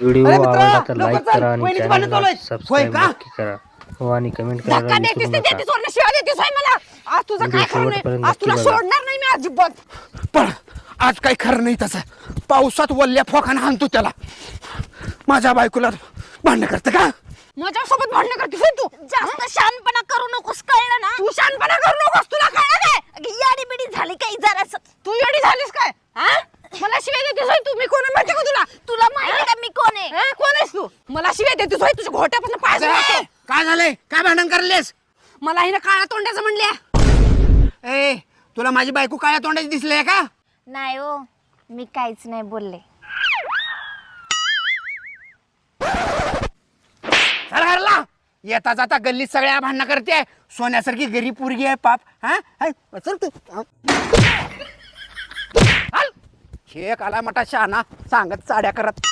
Video अरे मित्रा, आवडला तर लवकर लाईक चल, करा आणि वहिनीचं भांडण चालू चॅनलला आहे. सबस्क्राईब होय का? नक्की करा हो आणि कमेंट धक्का करायला देतीस विसरू ते नका. देतीस वरनं शिवाय देतीस होय मला. आज तुझं व्हिडिओ काय खरं नाही. शेवटपर्यंत आज तुला नक्की बघा. सोडणार नाही मी अजिबात. पण आज काही खरं नाही तसं. पावसात वल्ल्या फोकानं हाणतो त्याला. माझ्या बायकोला भांडण करतं का? माझ्यासोबत भांडण करतीस होय तू. जास्त शानपणा करू नकोस, कळलं ना? तू शानपणा करू नकोस. तुला कळलं काय? याडी बिडी झाली काही जरास. तू एवढी झालीस काय? हा? मला शिवाय देतीस होय तू. मी कोण आहे माहिती का तुला? तुला माहिती का मी कोण आहे? हा? कोण आहेस तू? मला शिवाय देतीस होय. तुझ्या घोट्यापासून पाय सोडतो. काय झालंय? काय भांडण करलेस? मला हिनं काळा तोंडाचं म्हणल्या. ए तुला माझी बायको काळ्या तोंडाची दिसली का? नाही हो, मी काहीच नाही बोलले. चल घरला. येता जाता गल्लीत सगळ्या भांडणं करते. सोन्यासारखी गरीब पोरगी आहे पाप. हा हाय, चल तू. चल. शेक आला मोठा शहाणा सांगत चाड्या करत.